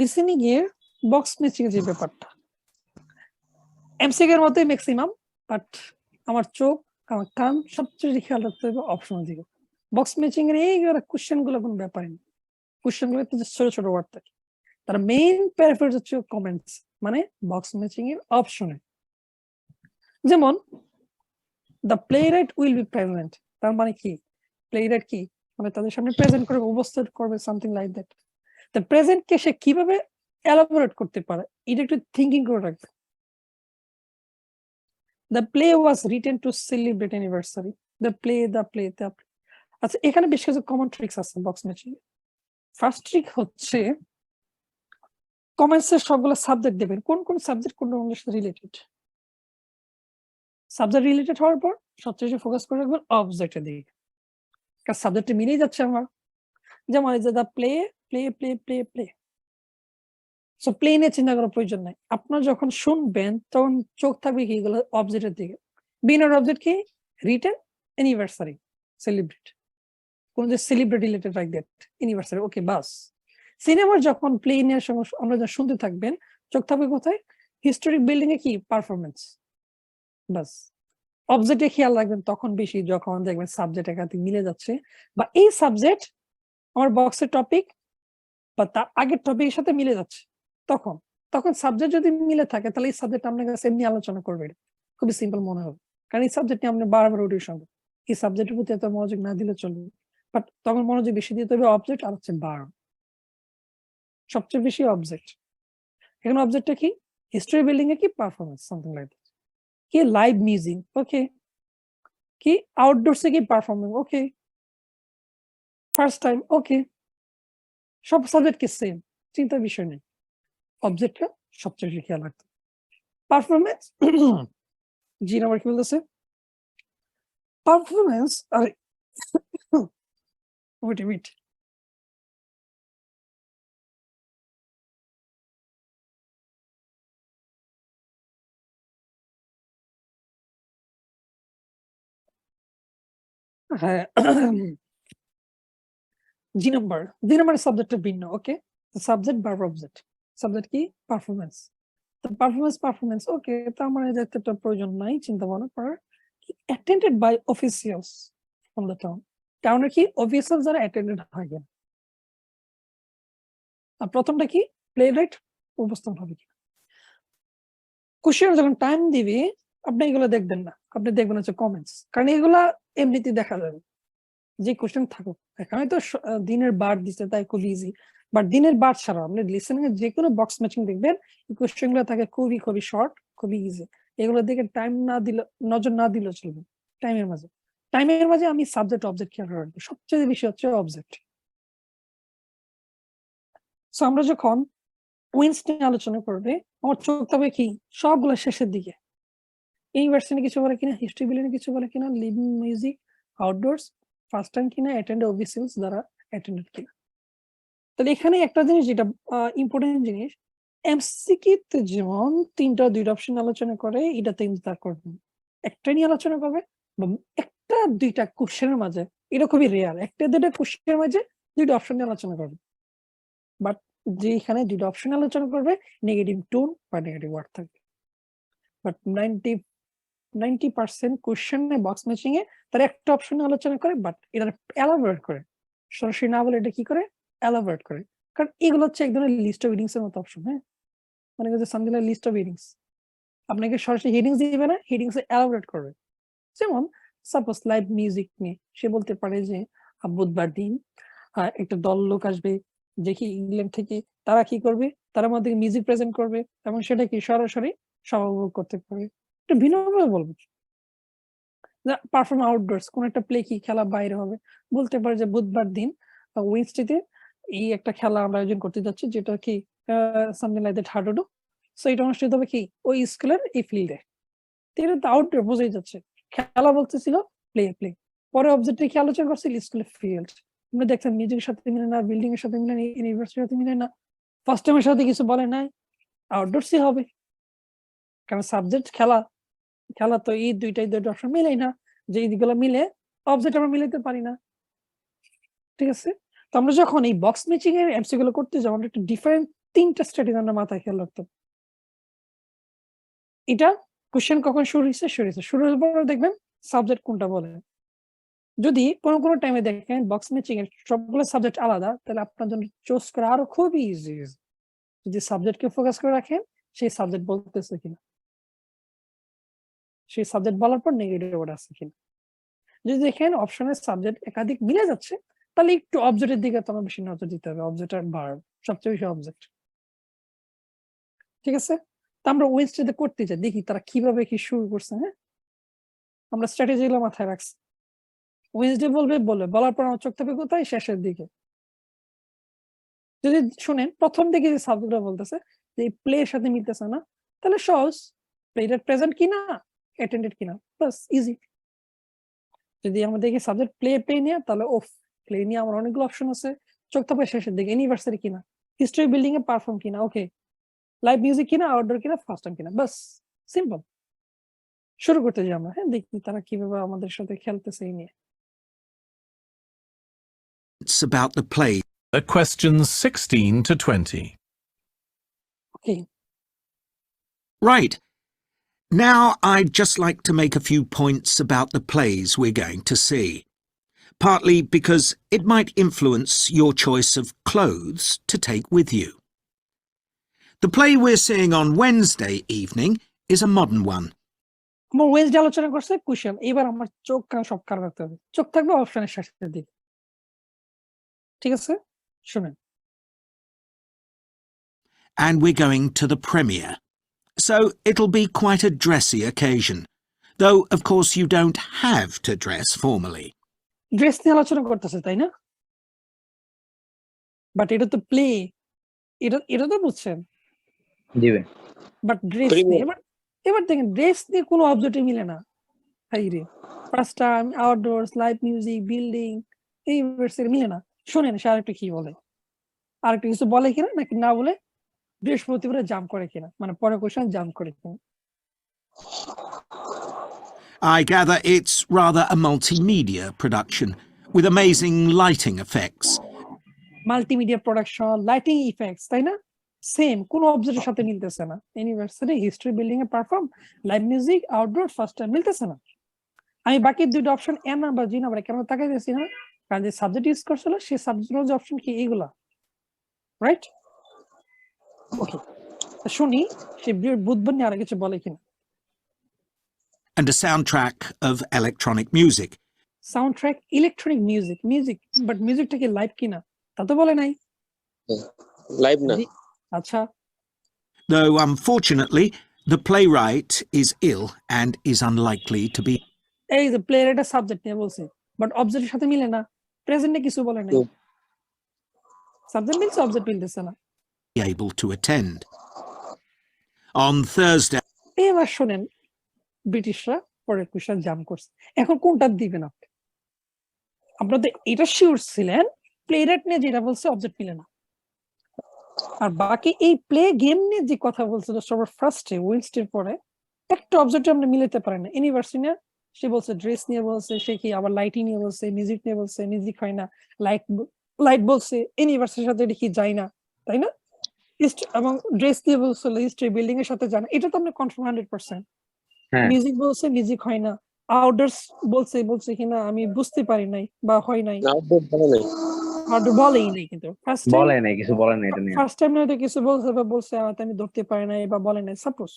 Listening এর box matching এর যে ব্যাপারটা এমসিকিউ এর মতোই ম্যাক্সিমাম, বাট আমার চোখ আমার কান সবচেয়ে খেয়াল রাখতে হবে অপশনের দিকে। বক্স ম্যাচিং এর এই কোশ্চেন গুলো কোনো ব্যাপারই না, কোশ্চেন গুলো ছোট ছোট ওয়ার্ড থাকে। তার মেইন প্যারাফ্রেজ হচ্ছে কমেন্টস, মানে বক্স ম্যাচিং এর অপশনে। যেমন the play right will be present, তার মানে কি প্লে রাইট কি মানে তাদের সামনে প্রেজেন্ট করবে, উপস্থিত করবে, something like that. The present কে সে কিভাবে এলাবোরেট করতে পারে এটা একটু থিঙ্কিং করে রাখবে। The play was written to celebrate anniversary. The play. আচ্ছা, এখানে বেশ কিছু কমন ট্রিক্স আছে বক্স ম্যাচিং। ফার্স্ট ট্রিক হচ্ছে কমেন্টস এর সবগুলো সাবজেক্ট দেবেন, কোন কোন সাবজেক্ট কোন কোন সাথে রিলেটেড। সাবজেক্ট রিলেটেড হওয়ার পর সবচেয়ে বেশি ফোকাস করে রাখবেন অবজেক্টের দিকে, কারণ সাবজেক্টে মিলেই যাচ্ছে আমার। যেমন এই যে the play play play play play, so play নিয়ে চিন্তা করার প্রয়োজন নাই। আপনার যখন শুনবেন তখন চোখ থাকবে কি এগুলো অবজেক্টের দিকে। বিনার অবজেক্ট কি রিটেন অ্যানিভার্সারি সেলিব্রেট, কোন যে celebrate related like that anniversary, okay বাস। সিনেমার যখন প্লে নিয়ে আমরা যা শুনতে থাকবেন চোখ থাকবে কোথায় হিস্টোরিক বিল্ডিং এ কি পারফরমেন্স, বাস। অবজেক্টে খেয়াল রাখবেন তখন বেশি যখন দেখবেন সাবজেক্ট একাধিক মিলে যাচ্ছে, বা এই সাবজেক্ট আমার বক্সের টপিক বা তার আগের টপিকের সাথে মিলে যাচ্ছে। তখন তখন সাবজেক্ট যদি মিলে থাকে তাহলে এই সাবজেক্ট আপনার কাছে এমনি আলোচনা করবে, খুবই সিম্পল মনে হবে, কারণ এই সাবজেক্ট নিয়ে আপনি বারবার ওটির সঙ্গে এই সাবজেক্টের প্রতি এত মনোযোগ না দিলে চলবে। বাট তখন মনোযোগ বেশি দিতে হবে অবজেক্ট আর হচ্ছে বার, সবচেয়ে বেশি অবজেক্ট। এখানে অবজেক্টটা কি হিস্টরি বিল্ডিং এ কি পারফরমেন্স, সামথিং লাইক দ্যাট। কি লাইভ মিউজিক, ওকে। কি আউটডোরস এ কি পারফরমেন্স, ওকে। ফার্স্ট টাইম, ওকে। সব সাবজেক্ট কি সেম, চিন্তার বিষয় নেই, অবজেক্টটা সবচেয়ে বেশি খেয়াল রাখতে। পারফরমেন্স জি নাম্বার কি বলতেছে পারফরমেন্স, আরে ওয়েট হ্যাঁ জি নাম্বার সাবজেক্টটা ভিন্ন, okay. Subject verb object, subject কি পারফরমেন্স, তো পারফরমেন্স ওকে, তো আমার এই একটা প্রয়োজন নাই চিন্তা ভাবনা করার। Attended by officials from the town, টাউনের কি অফিসিয়াল যারা অ্যাটেন্ডেড হয় কিনা। আর প্রথমটা কি প্লে রাইট উপস্থাপন হবে কিনা। কোশ্চেন যখন টাইম দিবে আপনি এগুলো দেখবেন না, আপনি দেখবেন হচ্ছে কমেন্টস, কারণ এগুলা এমনিতে দেখা যাবে যে কোশ্চেন থাকুক। এখানে তো দিনের বার দিচ্ছে তাই খুব ইজি, বাট দিনের বার ছাড়া আপনি লিসেনিং এর যে কোনো বক্স ম্যাচিং দেখবেন এই কোশ্চেন গুলো থাকে খুবই শর্ট, খুবই ইজি। এগুলো দেখে টাইম না দিলে, নজর না দিলেও চলবে। টাইমের মাঝে আমি সাবজেক্ট অবজেক্ট খেয়াল রাখবো, সবচেয়ে বেশি হচ্ছে অবজেক্ট। সো আমরা যখন উইন্স নিয়ে আলোচনা করবে আমার চোখ তবে কি সবগুলো শেষের দিকে, ইউনিভার্সিটি কিছু বলে কিনা, হিস্ট্রি বিল্ডিং কিছু বলে কিনা, living music, outdoors, first time কিনা, অ্যাটেন্ড অফিসিয়ালস দ্বারা অ্যাটেন্ডেড কিনা। তাহলে এখানে একটা জিনিস যেটা ইম্পর্টেন্ট জিনিস, এমসিকিউতে যেমন তিনটা দুইটা অপশন আলোচনা করে, এটাতে কিন্তু তা করবে একটা নিয়ে আলোচনা করবে, বা একটা দুইটা কোশ্চেনের মাঝে, এটা খুবই রেয়ার, একটা দুইটা কোশ্চেনের মাঝে দুইটা অপশন নিয়ে আলোচনা করবে। বাট যেখানে দুইটা অপশন আলোচনা করবে নেগেটিভ টোন বা নেগেটিভ ওয়ার্ড থাকবে। বাট 90% কোশ্চেনে বক্স ম্যাচিং এ তারা একটা অপশন আলোচনা করে, বাট এটা এলাবোরেট করে, সরাসরি না বলে এটা কি করে এলাবোরেট করে। কারণ এগুলো হচ্ছে এক ধরনের লিস্ট অফ হিডিংস এর মতো অপশন। হ্যাঁ, মানে যে সামথিং লাইক লিস্ট অফ হিডিংস, আপনাকে সরাসরি হিডিংস দিবে না, হিডিংস এ এলাবোরেট করবে। যেমন সাপোজ লাইভ মিউজিক নিয়ে সে বলতে পারে যে বুধবার দিন একটা দল লোক আসবে দেখি ইংল্যান্ড থেকে, তারা কি করবে, তারা মধ্যে মিউজিক প্রেজেন্ট করবে এবং সেটা কি সরাসরি সভা উপভোগ করতে পারবে। একটু ভিন্নভাবে বলবে। পারফর্ম আউটডোরস, কোন একটা প্লে কি খেলা বাইরে হবে, বলতে পারে যে বুধবার দিন ওয়েডনেসডেতে এই একটা খেলা আমরা আয়োজন করতে যাচ্ছি যেটা কি something like that hadudu. So এটা অনুষ্ঠিত হবে কি ওই স্কুলের এই ফিল্ডে। এটা তো আউটডোর বোঝাই যাচ্ছে, খেলা বলতেছিল প্লে। পরে অবজেক্টে কি আলোচনা করছিল স্কুলের ফিল্ড। আপনি দেখছেন মিউজিকের সাথে মিলে না, বিল্ডিং এর সাথে মিলে না, ইউনিভার্সিটির সাথে মিলে না, ফার্স্ট টাইমের সাথে কিছু বলে নাই, আউটডোরসই হবে। কারণ সাবজেক্ট খেলা তো এই দুইটা অপশন মিলেই না, যে এইগুলো মিলে অবজেক্ট আমরা মিলাতে পারি না। ঠিক আছে, তো আমরা যখন এই বক্স ম্যাচিং এর এমসি গুলো করতে যাবো আমরা একটু ডিফারেন্ট 3টা স্ট্র্যাটেজি আমরা মাথায় খেয়াল রাখতে হবে। এটা কোয়েশ্চেন কখন শুরু হইছে? শুরু হওয়ার পর দেখবেন সাবজেক্ট কোনটা বলে। যদি কোনো টাইমে দেখেন বক্স ম্যাচিং এর সবগুলো সাবজেক্ট আলাদা, তাহলে আপনার জন্য চুজ করা আরো খুবই ইজি। যদি সাবজেক্টকে ফোকাস করে রাখেন, সেই সাবজেক্ট বলতেছে কিনা। সেই সাবজেক্ট বলার পর নেগেটিভ ওয়ার্ড আছে কিনা। যদি দেখেন অপশনের সাবজেক্ট একাধিক মিলে যাচ্ছে, তাহলে একটু অবজেক্টের দিকে তোমার বেশি নজর দিতে হবে। অবজেক্ট আর ভার্ব, সবচেয়ে বেশি অবজেক্ট। ঠিক আছে? তো আমরা ওয়েস্টেতে করতে চাই, দেখি তারা কিভাবে কি শুরু করছে, হ্যাঁ? আমরা স্ট্র্যাটেজি গুলো মাথায় রাখছি। ওয়েডনেসডে বলার পর আমার চোখ থাকবে কোথায়? শেষের দিকে। যদি শুনেন প্রথম দিকে যে সাবজেক্টটা বলতেছে যে প্লে এর সাথে মিলতেছে না, তাহলে সহজ, প্লেটা প্রেজেন্ট কিনা, অ্যাটেন্ডেড কিনা, বাস ইজি। যদি আমরা দেখি সাবজেক্ট প্লে নিয়ে, তাহলে প্লে নিয়ে আমার অনেকগুলো অপশন আছে। চোখ থাকবে শেষের দিকে, ইউনিভার্সিটি কিনা, হিস্ট্রি বিল্ডিং এ পারফর্ম কিনা, ওকে, লাইভ মিউজিক কিনা, আউটডোর কিনা, ফার্স্ট টাইম কিনা, বাস সিম্পল। শুরু করতে যাই আমরা, হ্যাঁ, দেখি তারা কিভাবে আমাদের সাথে খেলতেছে এই নিয়ে। It's about the play. Questions 16 to 20. Okay. Right. Now I'd just like to make a few points about the plays we're going to see. Partly because it might influence your choice of clothes to take with you. The play we're seeing on Wednesday evening is a modern one. আমার Wednesday আলোচনা করছে cushion, এবার আমার চোখ কান সব কান রাখতে হবে। চোখ থাকবে অপশনের শেষের দিকে। ঠিক আছে? শুনেন। And we're going to the premiere. So it'll be quite a dressy occasion, though of course you don't have to dress formally. Dress নিয়ে আলোচনা করতেছে, তাই না? বাট এটা তো প্লে, এটা তো বুঝছেন। জি ভাই। বাট ড্রেস নিয়ে এবার দেখেন ড্রেস নিয়ে কোনো অবজেক্টই মিলে না। হাইরে, first time, outdoors, live music, building, university মিলে না। শুনেন সে আরেকটা কি বলে, আরেকটা কিছু বলে কিনা, নাকি না বলে বৃহস্পতিবারে জাম্প করে কিনা, মানে পরে কোশ্চেন জাম্প করে কিনা। I gather it's rather a multimedia production with amazing lighting effects. Multimedia production, lighting effects, তাই না? সেম, কোন অবজেক্টের সাথে মিলতেছে না। ইউনিভার্সিটি, হিস্ট্রি বিল্ডিং এ perform, live music, outdoor, first time মিলতেছে না। আমি বাকি দুটো option A number G number কেন তাকাইতেছি না? কারণ যে সাবজেক্ট ইউজ করছিল সেই সাবজেক্টের যে অপশন কি এইগুলা, রাইট? ওকে, শুনি সে বুধবার নিয়ে আর কিছু বলে কিনা। And a soundtrack of electronic music. Soundtrack electronic music, but মিউজিকটা কি লাইভ কিনা তা তো বলে নাই। লাইভ না। আচ্ছা। Though unfortunately, the playwright is ill and is unlikely to be এই যে প্লেয়ার একটা সাবজেক্ট নিয়ে বলছে, বাট অবজেক্টের সাথে মিলে না, প্রেজেন্টে কিছু বলে নাই। সাবজেক্ট মিলছে, অবজেক্ট মিলতেছে না। able to attend. On Thursday, এবার শোনেন, ব্রিটিশরা পরের কোশ্চেন জাম্প করছে। এখন কোনটা দিবেন আপনি? আপনাদের এটা শিওর ছিলেন প্লেরাইট নিয়ে যেটা বলছে অবজেক্ট মিলে না, আর বাকি এই প্লে গেম নিয়ে যে কথা বলছে সবার ফার্স্টে ওয়েডনেসডের পরে একটা অবজেক্ট আমরা মিলাতে পারি না। ইউনিভার্সিটি নিয়ে সে বলছে, ড্রেস নিয়ে বলছে, সে কি আবার লাইটিং নিয়ে বলছে, মিউজিক নিয়ে বলছে, মিউজিক হয় না, লাইট বলছে, ইউনিভার্সিটির সাথে এটা কি যায় না, তাই না? এবং ড্রেস নিয়ে বলছিল হিস্ট্রি বিল্ডিং এর সাথে যায় না, এটা তো আপনি কনফার্ম 100%। মিউজিক বলছে, মিউজিক হয় না, আউটডোরস বলছে কিনা আমি বুঝতে পারি নাই বা হয় নাই, আউটডোর বলেই নাই, কিন্তু ফার্স্ট টাইম বলে নাই, কিছু বলে নাই এটা নিয়ে। ফার্স্ট টাইম নয়তো কিছু বলছে বা বলছে আমি ধরতে পারি নাই বা বলে নাই, সাপোজ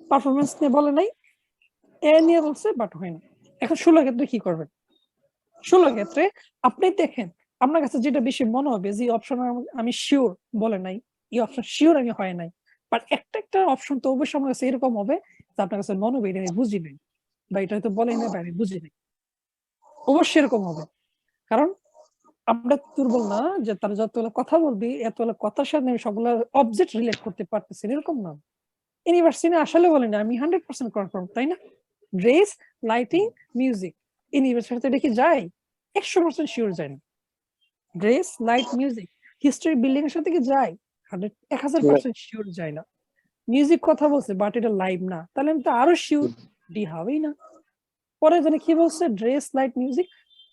পারফরমেন্স নিয়ে বলে নাই, এ নিয়ে বলছে বাট হয় না। এখন 16 ক্ষেত্রে কি করবেন? 16 ক্ষেত্রে আপনি দেখেন আপনার কাছে যেটা বেশি মনে হবে যে অপশন আমি শিওর বলে নাই, এই অপশন শিওর আমি হয় নাই, বাট একটা অপশন তো অবশ্যই আমার কাছে এরকম হবে যে আপনার কাছে মনে হবে এটা আমি বুঝি নাই বা এটা হয়তো বলে নাই বা আমি বুঝি নাই, অবশ্যই এরকম হবে। কারণ আমরা দুর্বল না যে তারা যতগুলো কথা বলবি এতগুলো কথার সাথে আমি সবগুলো অবজেক্ট রিলেট করতে পারতেছি, এরকম না। ইউনিভার্সিটি আসলে বলে না, আমি 100% কনফার্ম, তাই না? ড্রেস, লাইটিং, মিউজিক, ইউনিভার্সিটির সাথে দেখি যায় 100% শিওর যায় না। Dress, light, music, history building এর সাথে কি যায় 1000% শিওর যায় না। মিউজিক কথা বলছে বাট এটা লাইভ না, তাহলে আমি তো আরো শিওর ডি হবেই না। পরে জানি কি বলছে, ড্রেস, লাইট, মিউজিক,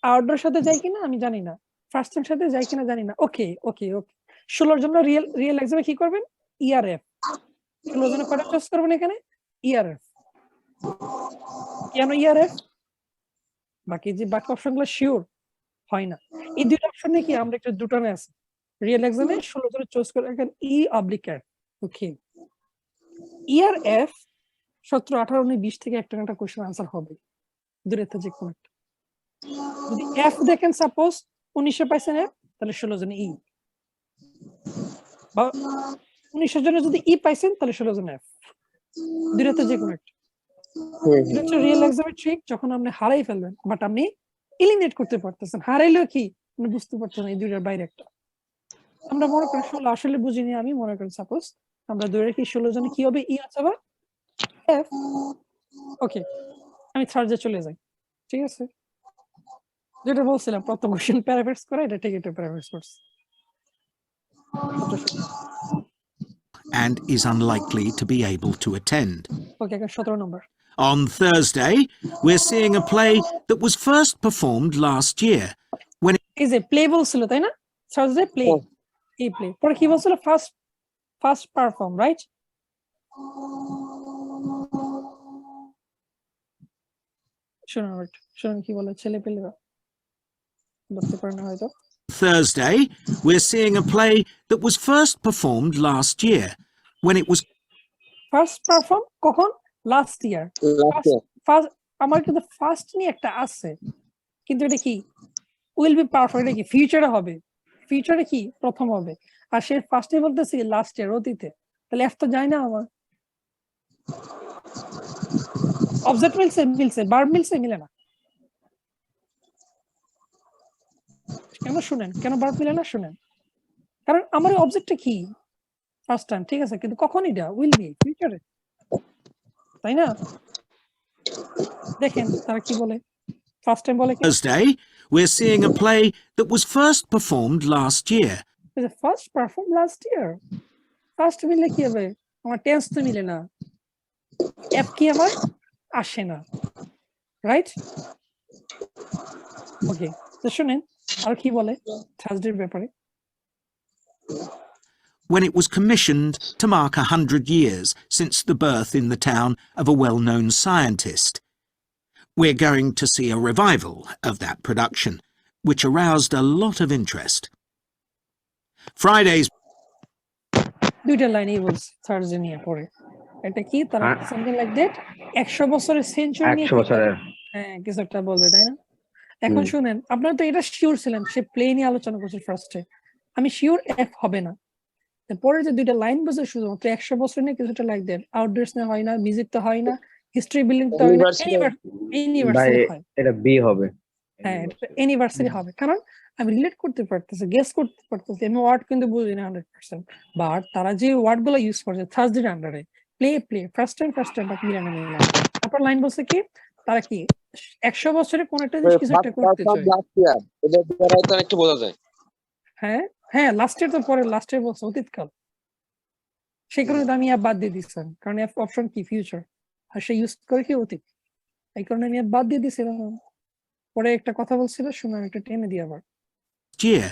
আউটডোর সাথে যায় কিনা আমি জানি না, ফার্স্ট টাইম সাথে যায় কিনা জানি না। ওকে ওকে ওকে, 16 জন্য রিয়েল এক্সামে কি করবেন? ইআরএফ। 16 জন্য কয়টা চয়েস করবেন এখানে? ইআরএফ। কেন ইআরএফ? বাকি অপশনগুলো শিওর হয় না। এই দুইটা অপশনে কি আমরা একটু দুটানে আছে। রিয়েল এক্সামে 16 জন্য চয়েস করে এখানে ই/এফ। ওকে। ইআরএফ 17, 18, 19, 20 থেকে একটা না একটা কোশ্চেন আনসার হবে। দূরের থেকে যে কোনো একটা। যদি এফ দেখেন সাপোজ 1900 পাইছেন এফ, তাহলে 16 জনে ই। বা 1900 জনে যদি ই পাইছেন তাহলে 16 জন এফ। দূরের থেকে যে কোনো একটা। এটা হচ্ছে রিয়েল এক্সামের ট্রিক, যখন আপনি হারাই ফেলবেন বাট আপনি এলিমিনেট করতে পারতেছেন। হারাইলেও কি আপনি বুঝতে পারছেন এই দুইটার বাইরে একটা। আমরা মনে করি 16 আসলে বুঝিনি, আমি মনে করি সাপোজ আমরা ধরে রাখি 16 জনে কি হবে? ই অথবা এফ। ওকে, আমি থার্ডে চলে যাই। ঠিক আছে, যেটা বলছিলাম প্রথম কোশ্চেন প্যারাফ্রেজ করা, এটা ঠিক, এটা প্যারাফ্রেজ করছি। and is unlikely to be able to attend. ওকে, এখন 17 নম্বর। On Thursday, we're seeing a play that was first performed last year when এই যে প্লে বলছিল তাই না? থার্সডে প্লে, এই প্লে পরে কি বলছিল? First perform, right? শুনুন কি বলে ছেলে পেলেরা, বুঝতে পারে না হয়তো। Thursday, we're seeing a play that was first performed last year when it was first perform কখন? Last year. আমার কিন্তু ফার্স্ট নিয়ে একটা আছে, কিন্তু এটা কি উইল বি পারফেক্ট, এটা কি ফিউচারে হবে? ফিউচারে কি প্রথম হবে, আর সে ফার্স্টে বলতেছি লাস্ট ইয়ার, অতীতে। তাহলে এফ তো যায় না আমার। অবজেক্ট মিলছে, ভার্ব মিলে না। কেন শুনেন, কেন ভার্ব মিলে না শুনেন। কারণ আমার অবজেক্টটা কি? ফার্স্ট টাইম, ঠিক আছে, কিন্তু কখন? এটা উইল বি, ফিউচারে, তাই না? দেখেন তারা কি বলে, ফার্স্ট টাইম বলে কি? Thursday, we're seeing a play that was first performed last year. First perform last year. First মিলে কি হবে? আমার টেন্স তো মিলে না, এফ কি আমার আসে না, রাইট? ওকে, তো শুনেন আর কি বলে থার্সডের ব্যাপারে। When it was commissioned to mark 100 years since the birth in the town of a well-known scientist. We're going to see a revival of that production, which aroused a lot of interest. Friday's দুইটা লাইনই বলছে Thursday নিয়ে পড়ে। এটা কি তারা something like that 100 বছরের century নিয়ে 100 বছরের হ্যাঁ কিছু একটা বলবে, তাই না? এখন শুনেন, আপনারা তো এটা শিওর ছিলেন, সে প্লে নিয়ে আলোচনা করছে ফার্স্টে, আমি শিওর এফ হবে না। পরে যে দুইটা লাইন বলছে শুধুমাত্র 100 বছর নিয়ে কিছু একটা লাইক দ্যাট, আউটডোরস না হয় না, মিউজিক তো হয় না, হিস্ট্রি বিল্ডিং তো হয় না, ইউনিভার্সিটি হয়। এটা বি হবে। হ্যাঁ, ইউনিভার্সিটি হবে, কারণ আমি রিলেট করতে পারতেছি, গেস করতে পারতেছি, আমি ওয়ার্ড কিন্তু বুঝি না 100%, বাট তারা যে ওয়ার্ড গুলো ইউজ করছে থার্সডে আন্ডারে, প্লে ফার্স্ট টাইম বাট মিলানো। তারপর লাইন বলছে কি, তারা কি 100 বছরে কোন একটা জিনিস কিছু একটা করতে চায়। এটা দ্বারা তো একটু বোঝা যায়। হ্যাঁ লাস্ট ইয়ার তো পরে, লাস্ট ইয়ার বলছে অতীতকাল, সেই কারণে আমি বাদ দিয়ে দিচ্ছেন, কারণ অপশন কি ফিউচার, আর সে ইউজ করে কি অতীত, এই কারণে আমি বাদ দিয়ে দিছিলাম। পরে একটা কথা বলছিল, শুনে আমি একটা টেনে দিই আবার। year,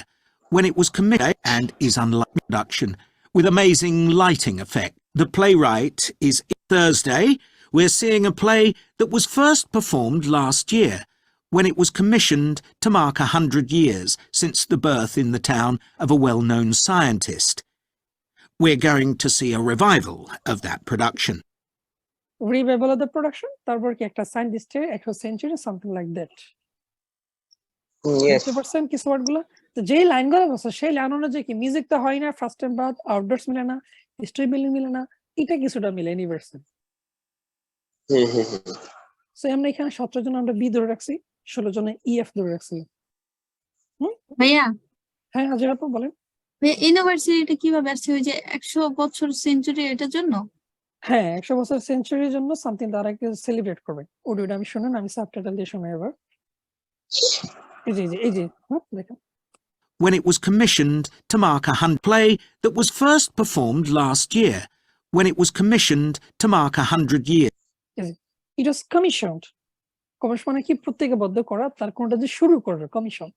when it was commissioned and is unlike production, with amazing lighting effect. The playwright is Thursday. We're seeing a play that was first performed last year, when it was commissioned to mark 100 years since the birth in the town of a well-known scientist. We're going to see a revival of that production. Revival of the production, তারপর কি একটা সায়েন্টিস্টের 100 century something like that. Yes. 100% কিছু ওয়ার্ডগুলো তো যেই লাইনগুলো বলছে সেই লাইন অনুযায়ী কি মিউজিক তো হয় না, ফার্স্ট টাইম বাদ, আউটডোরস মিলে না, হিস্ট্রি বিল্ডিং মিলে না, এটা কিছুটা মিলে ইউনিভার্সাল। সো আমরা এখানে 17 জন আমরা বি ধরে রাখছি, 16 জনে ইএফ ধরে রাখছি। ভাইয়া, হ্যাঁ হাজার আপু বলেন। ইউনিভার্সিটিটা কিভাবে আসছে? ওই যে 100 বছর সেঞ্চুরি, এটার জন্য? হ্যাঁ 100 বছর সেঞ্চুরির জন্য সামথিং তারা সেলিব্রেট করবে। অডিওটা আমি শুনুন, আমি সাবটাইটেল দিয়ে শোনাই এবার। এই যে দেখেন। When it was commissioned to mark 100 play that was first performed last year, when it was commissioned to mark 100 years. It was commissioned. Commission মানে কি প্রত্যেকে বদ্ধ করা, তার কোনটা যে শুরু করবে কমিশন।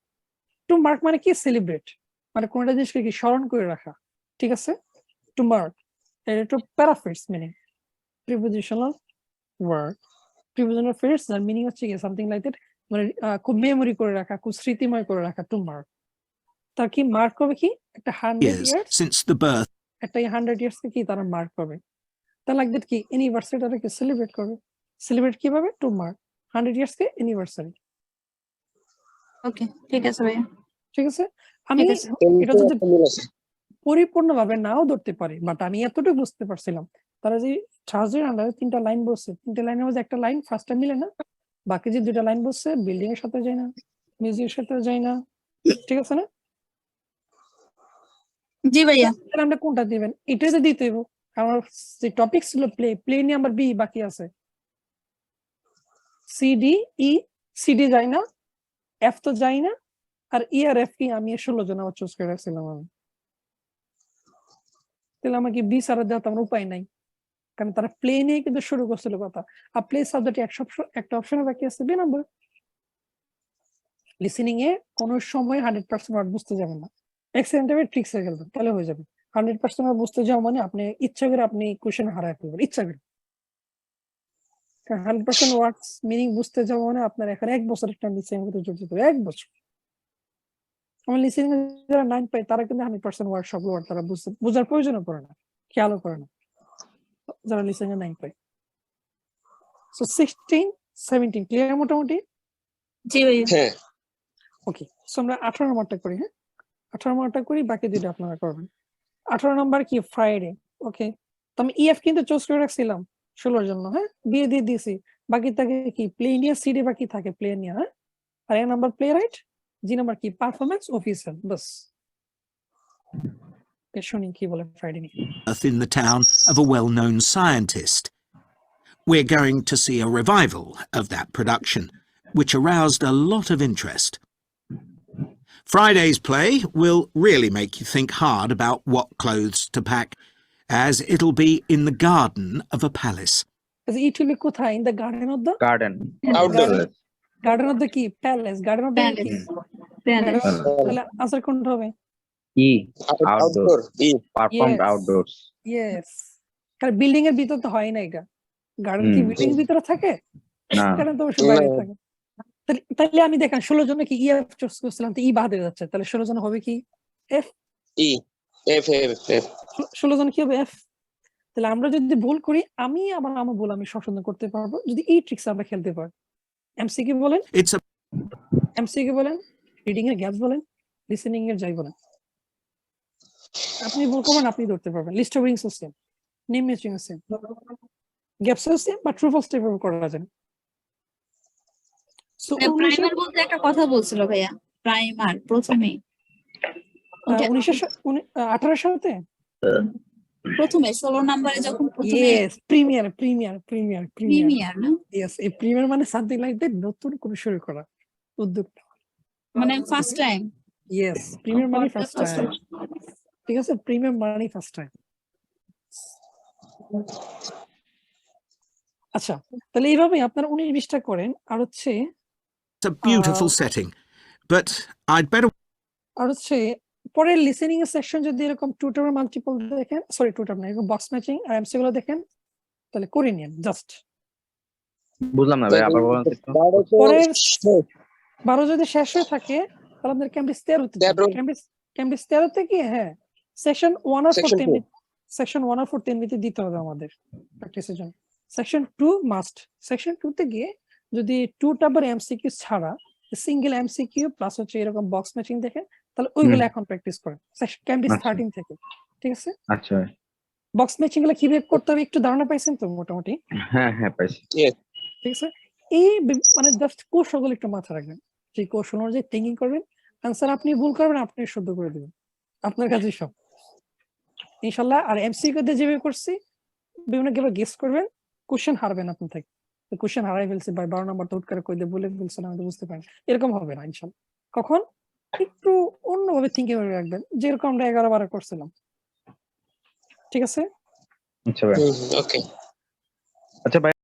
টু মার্ক মানে কি সেলিব্রেট, মানে কোনটা জিনিসকে কি স্মরণ করে রাখা, ঠিক আছে? টু মার্ক, এটা একটু paraphrase meaning, prepositional word, prepositional phrase যার মিনিং হচ্ছে কি সামথিং লাইক দ্যাট, মানে খুব মেমোরি করে রাখা, খুব স্মৃতিময় করে রাখা, টু মার্ক। তার কি মার্ক হবে কি একটা 100 years years, since the birth একটা 100 ইয়ার্স কে কি তারা মার্ক করবে, তা লাইক দ্যাট কি অ্যানিভার্সারি তাদেরকে সেলিব্রেট করবে, সেলিব্রেট কিভাবে, টু মার্ক 100 ইয়ার্স কে অ্যানিভার্সারি। ওকে, ঠিক আছে ভাইয়া। ঠিক আছে, আমি ঠিক আছে। এটা যদি পরিপূর্ণভাবে নাও ধরতে পারি, বাট আমি এতটুকু বুঝতে পারছিলাম তারা যে ট্রাজের আন্ডারে 3টা লাইন বলছে, 3টা লাইনের মধ্যে একটা লাইন ফার্স্টটা মিলে না, বাকি যে 2টা লাইন বলছে বিল্ডিং এর সাথে যায় না, মিউজিকের সাথে যায় না, ঠিক আছে না? জি ভাইয়া। তাহলে আমরা কোনটা দিবেন, এটাই তো দিতে হইব, আমার যে টপিক ছিল প্লে, প্লে নিয়ে আমার বি বাকি আছে, সিডি ই, সিডি যায় না, এফ তো যায় না, আর ই আর এফ কি আমি 16 জন আবার চুজ করে রাখছিলাম আমি, তাহলে আমাকে বি সারা দেওয়া তো আমার উপায় নাই, কারণ তারা প্লে নিয়ে কিন্তু শুরু করছিল কথা, আর প্লে সাবজেক্টে একটা অপশনে বাকি আছে বি নাম্বার। লিসেনিং এ কোনো সময় 100% ওয়ার্ড বুঝতে যাবেন না, এক্সেন্টিভে ট্রিক্স হয়ে গেল তাহলে হয়ে যাবে। 100% ওয়ার্ড বুঝতে যাওয়া মানে আপনি ইচ্ছা করে আপনি কোশ্চেন হারায় ফেলবেন, ইচ্ছা করে। কারণ 100% ওয়ার্ডস মিনিং বুঝতে যাওয়া মানে আপনার এখানে 1 বছর একটা লিসেনিং করতে জড়িত হবে, 1 বছর। আমার লিসেনিং যারা 9 পায় তারা কিন্তু 100% ওয়ার্ড সব ওয়ার্ড তারা বোঝার প্রয়োজনও পড়ে না, খেয়ালও করে না, যারা লিসেনিং 9 পায়। সো 16 17 ক্লিয়ার মোটামুটি? জি ভাইয়া। হ্যাঁ ওকে, সো আমরা 18 নম্বরটা করি। হ্যাঁ 18 নম্বরটা করি, বাকি দুটো আপনারা করবেন। 18 নম্বর কি ফ্রাইডে, ওকে। তো আমি ইএফ কিন্তু চুজ করে রাখছিলাম 16 জন্য, হ্যাঁ বিয়ে দিয়ে দিয়েছি, বাকি থাকে কি প্লে নিয়ে, সিডি বাকি থাকে প্লে নিয়ে, হ্যাঁ। আর এ number play right, G number কি পারফরম্যান্স অফিসার, বাস। শুনি কি বলে ফ্রাইডে নিয়ে। in the town of a well-known scientist. We're going to see a revival of that production, which aroused a lot of interest. Friday's play will really make you think hard about what clothes to pack, as it'll be in the garden of a palace. It will be কোথায়, in the garden of the, garden outdoor garden of the কি palace, garden of the কি, palace. তাহলে answer কোনটা হবে? E outdoor performed Yes. Outdoors yes, কারণ building এর ভিতর তো হয় না, এটা গার্ডেন কি বিল্ডিং এর ভিতরে থাকে, না গার্ডেন তো অবশ্যই বাইরে থাকে। তাহলে আমি দেখেন 16 জনে কি ইএফ চুজ করছিলাম, তো ই বাদ হয়ে যাচ্ছে, তাহলে 16 জন হবে কি F, E F F F 16 জন কি হবে এফ। তাহলে আমরা যদি ভুল করি, আমি আমার ভুল আমি সংশোধন করতে পারবো যদি এই ট্রিক্স আমরা খেলতে পারি। এমসিকিউ বলেন, It's a এমসিকিউ বলেন, রিডিং এর গ্যাপস বলেন, লিসেনিং এর যাই বলেন, আপনি ভুল করবেন আপনি ধরতে পারবেন। লিস্ট ওভারিং system, name matching system, gaps system বা ট্রু ফলস টাইপের করা যায়। সো প্রাইমার বলতে একটা কথা বলছিল ভাইয়া, প্রাইমার প্রথমে 18 সালেতে প্রথমে 16 নম্বরে যখন প্রথমে ইয়েস প্রিমিয়ার, প্রিমিয়ার না, ইয়েস এই প্রিমিয়ার মানে সামথিং লাইক দ্যাট, নতুন করে শুরু করা উদ্যোগ। মানে ফার্স্ট টাইম। ইয়েস প্রিমিয়ার মানে ফার্স্ট টাইম, ঠিক আছে, প্রিমিয়ার মানে ফার্স্ট টাইম। আচ্ছা, তাহলে এইভাবে আপনারা 19-20টা করেন। আর হচ্ছে beautiful setting, but I'd better আর হচ্ছে পরের লিসেনিং এর সেকশন যদি এরকম টুটার মাল্টিপল দেখেন, সরি টুটার না, এরকম বক্স ম্যাচিং আর এমসি গুলো দেখেন, তাহলে করে নিন জাস্ট। বুঝলাম না ভাই, আবার বলেন তো। পরের 12 যদি শেষ হয়ে থাকে তাহলে আপনাদের ক্যাম্ব্রিজ 13 থেকে হ্যাঁ সেকশন 1 আর 4 10 সেকশন 1 আর 4 10 মিনিট দিতে হবে আমাদের প্র্যাকটিসের জন্য। সেকশন 2 মাস্ট, সেকশন 2 তে গিয়ে যদি 2 টাবার এমসিকিউ ছাড়া সিঙ্গেল এমসিকিউ প্লাস হচ্ছে এরকম বক্স ম্যাচিং দেখেন, তাহলে ওইগুলো এখন প্র্যাকটিস করেন ক্যাম্ব্রিজ 13 থেকে, ঠিক আছে? আচ্ছা বক্স ম্যাচিং গুলো কিভাবে করতে হবে একটু ধারণা পাইছেন তো মোটামুটি? হ্যাঁ হ্যাঁ পাইছি। ঠিক আছে, এই মানে জাস্ট কৌশলগুলো একটু মাথায় রাখবেন, সেই কৌশল অনুযায়ী থিঙ্কিং করবেন, আনসার আপনি ভুল করবেন আপনি শুদ্ধ করে দিবেন, আপনার কাছেই সব ইনশাল্লাহ। আর এমসিকিউ তে যেভাবে করছি বিভিন্ন গেলে গেস করবেন, কোশ্চেন হারবেন আপনি থেকে, কোশ্চেন হারাই ফেলছে ভাই 12 নম্বর তো হুট করে কই দিয়ে বলে ফেলছেন আমি তো বুঝতে পারি, এরকম হবে না ইনশাল্লাহ। কখন একটু অন্যভাবে থিঙ্কিং করে রাখবেন, যেরকম আমরা 11 করছিলাম, ঠিক আছে? আচ্ছা ভাই, ওকে আচ্ছা ভাই।